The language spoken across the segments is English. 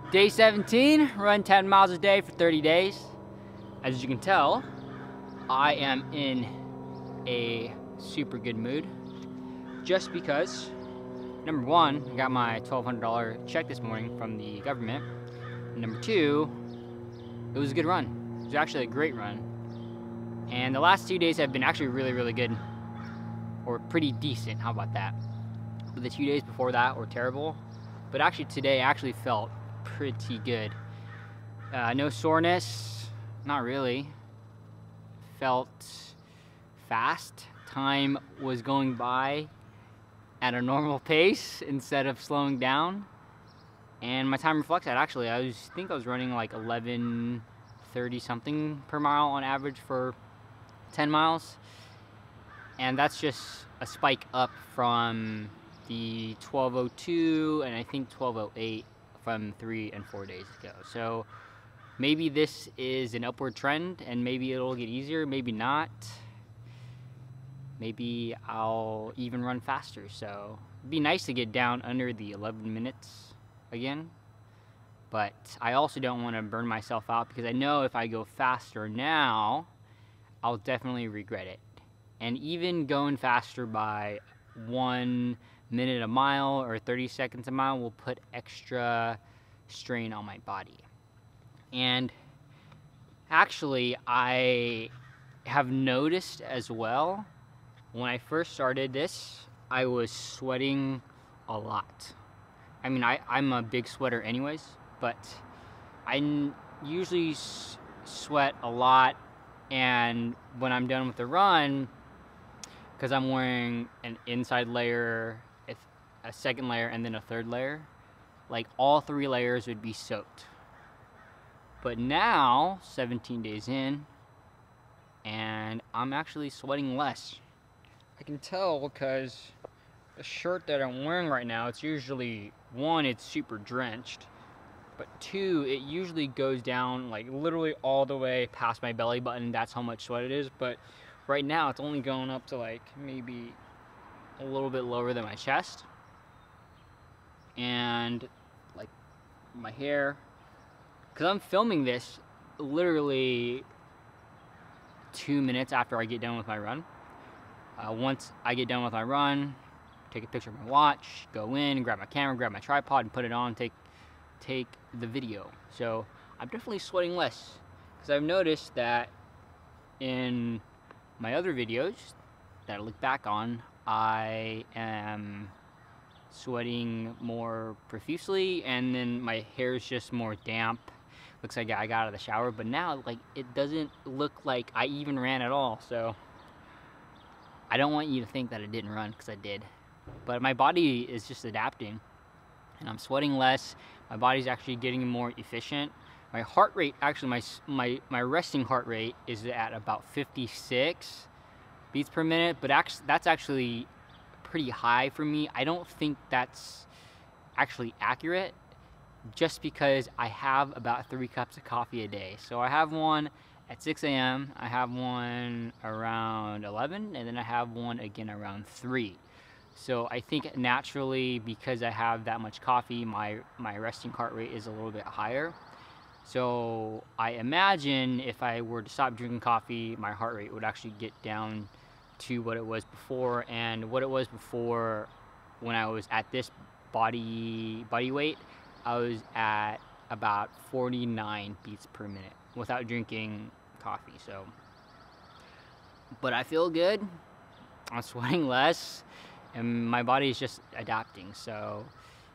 Day 17, run 10 miles a day for 30 days. As you can tell, I am in a super good mood just because, number one, I got my $1,200 check this morning from the government. And number two, it was a good run. It was actually a great run. And the last 2 days have been actually really good, or pretty decent, how about that? But the 2 days before that were terrible. But actually today actually felt pretty good. No soreness, not really. Felt fast. Time was going by at a normal pace instead of slowing down. And my time reflects that. Actually, I think I was running like 11:30 something per mile on average for 10 miles. And that's just a spike up from the 12:02 and I think 12:08 from 3 and 4 days ago. So maybe this is an upward trend and maybe it'll get easier, maybe not. Maybe I'll even run faster. So it'd be nice to get down under the 11 minutes again. But I also don't want to burn myself out because I know if I go faster now, I'll definitely regret it. And even going faster by 1 minute a mile or 30 seconds a mile will put extra strain on my body. And actually, I have noticed as well, when I first started this, I was sweating a lot. I mean, I'm a big sweater anyways, but I usually sweat a lot, and when I'm done with the run, because I'm wearing an inside layer, a second layer, and then a third layer, like all 3 layers would be soaked. But now, 17 days in, and I'm actually sweating less. I can tell because the shirt that I'm wearing right now, it's usually, 1, it's super drenched, but 2, it usually goes down like literally all the way past my belly button. That's how much sweat it is. But right now it's only going up to like maybe a little bit lower than my chest. And like my hair, because I'm filming this literally 2 minutes after I get done with my run. Once I get done with my run, take a picture of my watch, go in, grab my camera, grab my tripod, and put it on, take the video. So I'm definitely sweating less, because I've noticed that in my other videos that I look back on, I am sweating more profusely, and then my hair is just more damp. Looks like I got out of the shower, but now like it doesn't look like I even ran at all. So I don't want you to think that I didn't run, because I did. But my body is just adapting, and I'm sweating less. My body's actually getting more efficient. My heart rate, actually my resting heart rate is at about 56 beats per minute, but that's actually pretty high for me. I don't think that's actually accurate, just because I have about 3 cups of coffee a day. So I have one at 6 a.m., I have one around 11, and then I have one again around 3. So I think naturally, because I have that much coffee, my resting heart rate is a little bit higher. So I imagine if I were to stop drinking coffee, my heart rate would actually get down to what it was before. And what it was before, when I was at this body weight, I was at about 49 beats per minute without drinking coffee. So, but I feel good. I'm sweating less, and my body is just adapting. So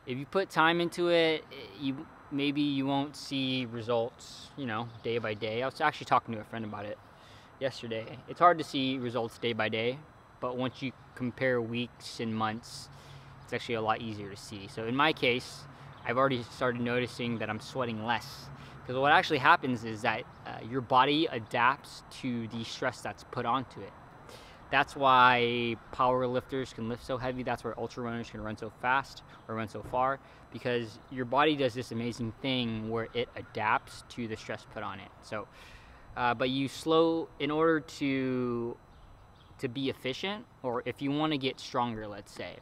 if you put time into it, maybe you won't see results, day by day. I was actually talking to a friend about it yesterday. It's hard to see results day by day, but once you compare weeks and months, it's actually a lot easier to see. So in my case, I've already started noticing that I'm sweating less, because what actually happens is that your body adapts to the stress that's put onto it. That's why power lifters can lift so heavy. That's why ultra runners can run so fast or run so far, because your body does this amazing thing where it adapts to the stress put on it. So, but you slow, in order to be efficient, or if you want to get stronger, let's say,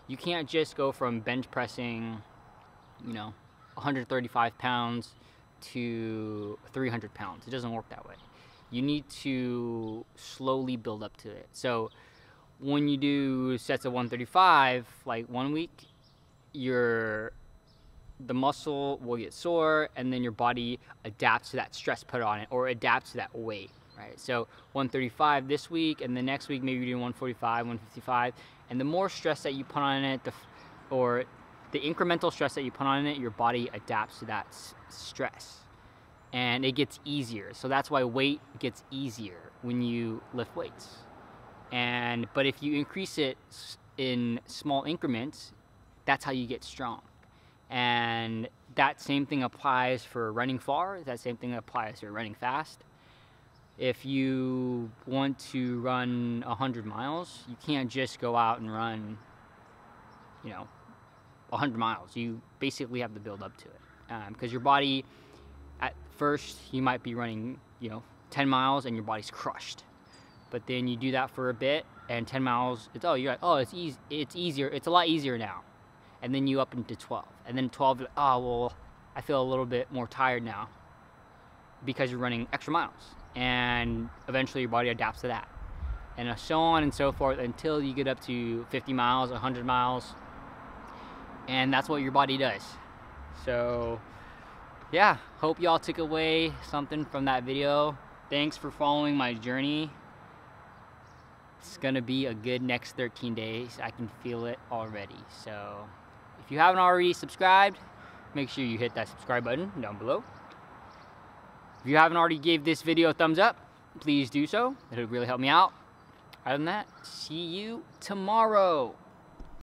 you can't just go from bench pressing, 135 pounds to 300 pounds. It doesn't work that way. You need to slowly build up to it. So when you do sets of 135, like 1 week, the muscle will get sore, and then your body adapts to that stress put on it, or adapts to that weight, right? So 135 this week, and the next week maybe you're doing 145, 155, and the more stress that you put on it, or the incremental stress that you put on it, your body adapts to that stress, and it gets easier. So that's why weight gets easier when you lift weights. But if you increase it in small increments, that's how you get strong. And that same thing applies for running far. That same thing applies for running fast. If you want to run 100 miles, you can't just go out and run, 100 miles. You basically have to build up to it. Because your body, at first, you might be running, 10 miles and your body's crushed. But then you do that for a bit, and 10 miles, you're like, oh, it's easier. It's a lot easier now. And then you up into 12. And then 12, oh, well, I feel a little bit more tired now because you're running extra miles. And eventually your body adapts to that. And so on and so forth until you get up to 50 miles, 100 miles. And that's what your body does. So, yeah, hope y'all took away something from that video. Thanks for following my journey. It's gonna be a good next 13 days. I can feel it already. So if you haven't already subscribed, make sure you hit that subscribe button down below. If you haven't already gave this video a thumbs up, please do so. It would really help me out. Other than that, see you tomorrow.